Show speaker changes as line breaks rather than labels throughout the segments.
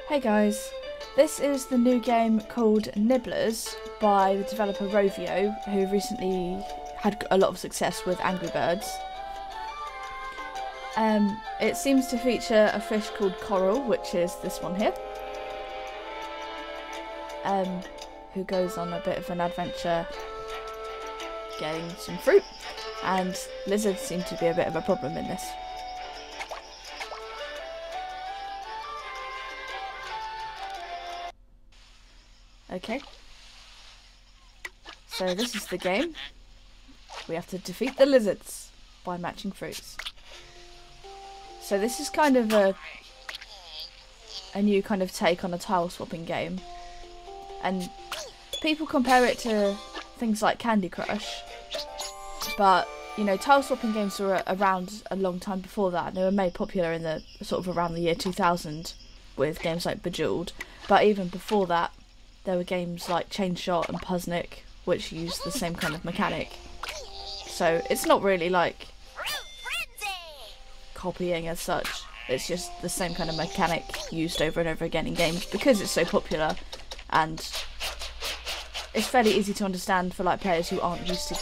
Hey guys, this is the new game called Nibblers by the developer Rovio, who recently had a lot of success with Angry Birds. It seems to feature a fish called Coral, which is this one here, who goes on a bit of an adventure getting some fruit, and lizards seem to be a bit of a problem in this. Okay, so this is the game. We have to defeat the lizards by matching fruits. So this is kind of a new kind of take on a tile swapping game, and people compare it to things like Candy Crush, but you know, tile swapping games were around a long time before that, and they were made popular in the sort of around the year 2000 with games like Bejeweled. But even before that, there were games like Chain Shot and Puzznic, which used the same kind of mechanic. So it's not really like copying as such, it's just the same kind of mechanic used over and over again in games because it's so popular, and it's fairly easy to understand for like players who aren't used to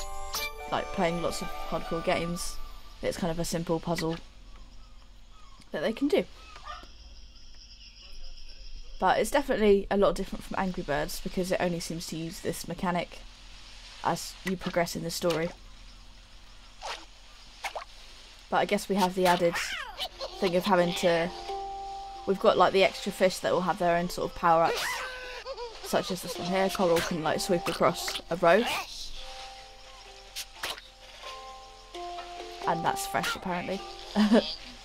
like playing lots of hardcore games. It's kind of a simple puzzle that they can do. But it's definitely a lot different from Angry Birds because it only seems to use this mechanic as you progress in the story. But I guess we have the added thing of having to... We've got like the extra fish that will have their own sort of power-ups, such as this one here. Coral can like sweep across a row. And that's fresh apparently.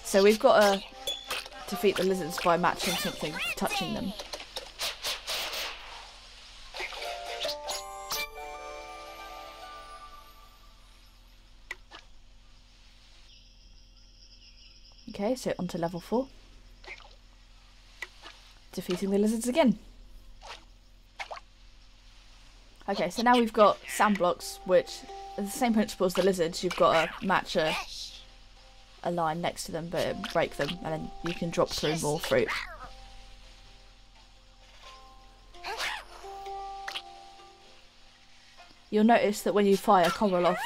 So we've got to defeat the lizards by matching something, touching them. Okay, so on to level 4. Defeating the lizards again. Okay, so now we've got sand blocks, which are the same principle as the lizards. You've got to match a line next to them, but break them, and then you can drop through more fruit. You'll notice that when you fire coral off,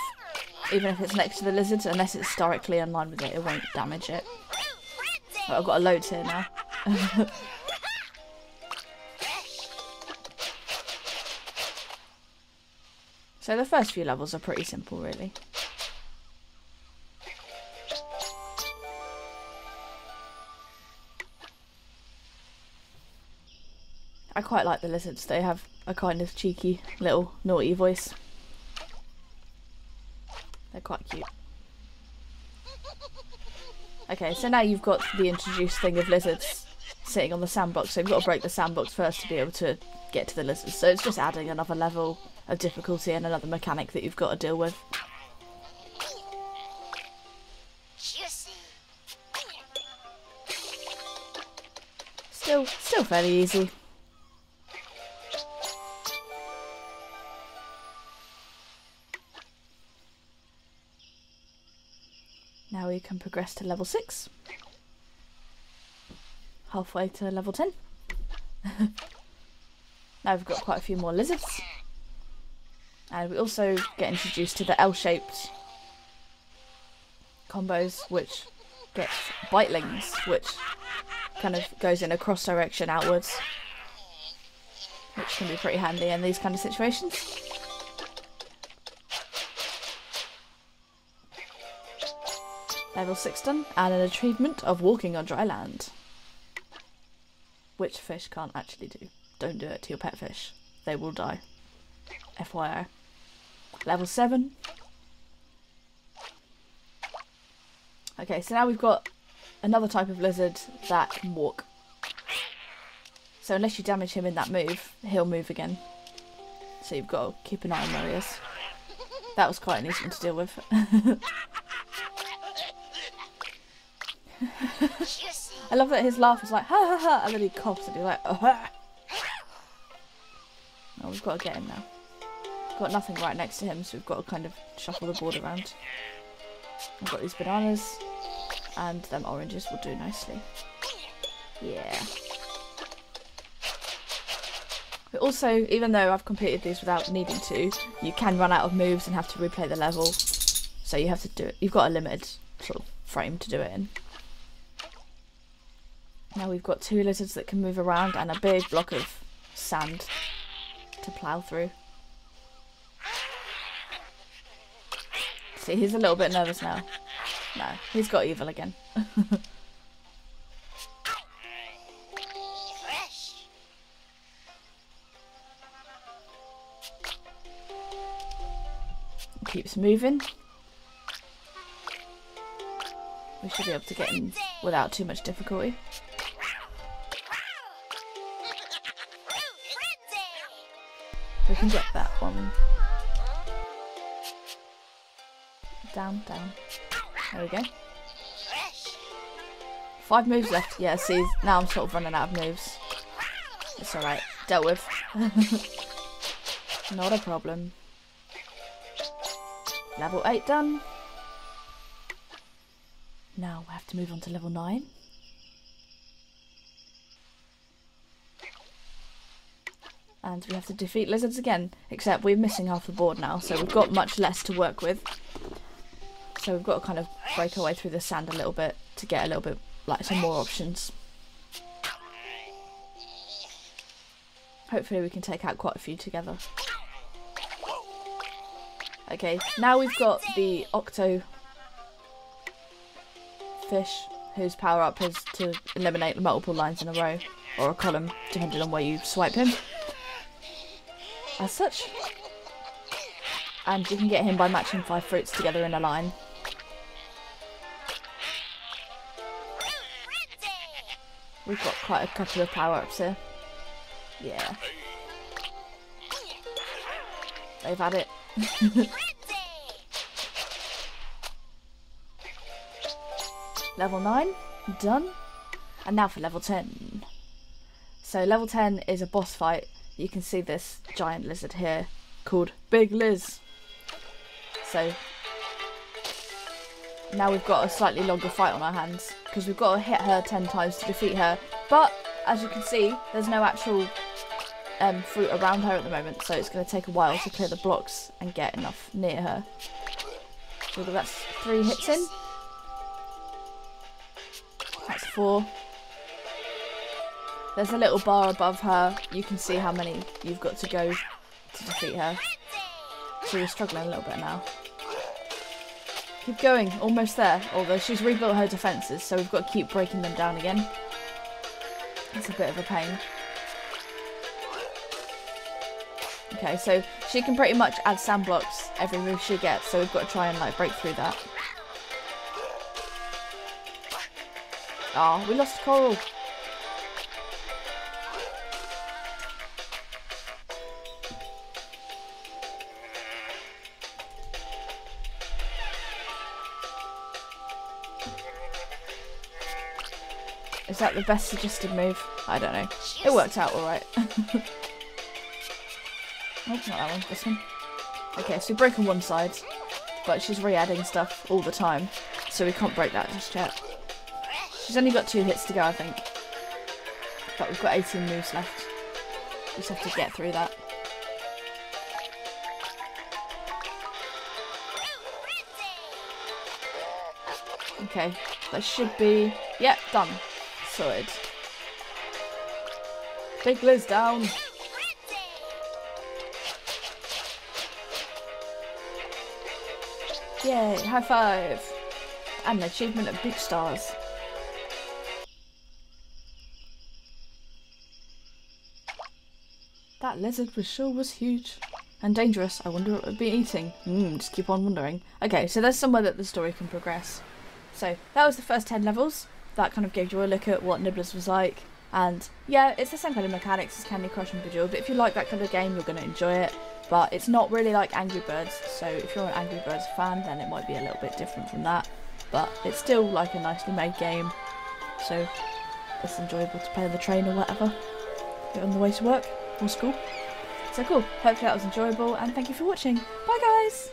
even if it's next to the lizards, unless it's directly in line with it, it won't damage it. Well, I've got a load here now. So the first few levels are pretty simple, really. I quite like the lizards. They have a kind of cheeky little naughty voice. They're quite cute. Okay, so now you've got the introduced thing of lizards sitting on the sandbox, so you've got to break the sandbox first to be able to get to the lizards. So it's just adding another level of difficulty and another mechanic that you've got to deal with. Still fairly easy. Now we can progress to level 6. Halfway to level 10. Now we've got quite a few more lizards. And we also get introduced to the L-shaped combos, which gets bitelings, which kind of goes in a cross direction outwards, which can be pretty handy in these kind of situations. Level 6 done, and an achievement of walking on dry land. Which fish can't actually do. Don't do it to your pet fish. They will die. FYI. Level 7. Okay, so now we've got another type of lizard that can walk. So unless you damage him in that move, he'll move again. So you've got to keep an eye on where he is. That was quite an easy one to deal with. I love that his laugh is like ha ha ha, and then he coughs and he's like oh ha. Oh, we've got to get him now. We've got nothing right next to him, so we've got to kind of shuffle the board around. I've got these bananas, and them oranges will do nicely. Yeah. But also, even though I've completed these without needing to, you can run out of moves and have to replay the level. So you have to do it. You've got a limited sort of frame to do it in. Now we've got 2 lizards that can move around and a big block of sand to plough through. See, he's a little bit nervous now. No, he's got evil again. Keeps moving. We should be able to get in without too much difficulty. We can get that one. Down, down. There we go. 5 moves left. Yeah, see, now I'm sort of running out of moves. It's alright. Dealt with. Not a problem. Level 8 done. Now we have to move on to level 9. And we have to defeat lizards again, except we're missing half the board now, so we've got much less to work with. So we've got to kind of break our way through the sand a little bit to get a little bit, like, some more options. Hopefully we can take out quite a few together. Okay, now we've got the octo fish, whose power up is to eliminate multiple lines in a row, or a column, depending on where you swipe him. As such. And you can get him by matching 5 fruits together in a line. We've got quite a couple of power-ups here. Yeah. They've had it. Level 9, done. And now for level 10. So level 10 is a boss fight. You can see this giant lizard here called Big Liz. So now we've got a slightly longer fight on our hands because we've got to hit her 10 times to defeat her. But as you can see, there's no actual fruit around her at the moment, so it's going to take a while to clear the blocks and get enough near her. So that's 3 hits in. That's 4. There's a little bar above her. You can see how many you've got to go to defeat her. So you're struggling a little bit now. Keep going, almost there. Although she's rebuilt her defences, so we've got to keep breaking them down again. It's a bit of a pain. Okay, so she can pretty much add sand blocks every move she gets, so we've got to try and like break through that. Oh, we lost coral. Is that the best suggested move? I don't know. It worked out alright. Oh, not that one, this one. Okay, so we've broken one side, but she's re-adding stuff all the time, so we can't break that just yet. She's only got 2 hits to go, I think. But we've got 18 moves left. We just have to get through that. Okay, that should be... Yep, done. Sorted. Big Liz down. Yay, high five. And an achievement of big stars. That lizard was huge. And dangerous. I wonder what it would be eating. Just keep on wondering. Okay, so there's somewhere that the story can progress. So, that was the first 10 levels. That kind of gave you a look at what Nibblers was like. And yeah, it's the same kind of mechanics as Candy Crush and Bejeweled, but if you like that kind of game, you're going to enjoy it. But it's not really like Angry Birds, so if you're an Angry Birds fan, then it might be a little bit different from that. But it's still like a nicely made game, so it's enjoyable to play on the train or whatever, on the way to work or school. So cool, hopefully that was enjoyable, and thank you for watching. Bye guys!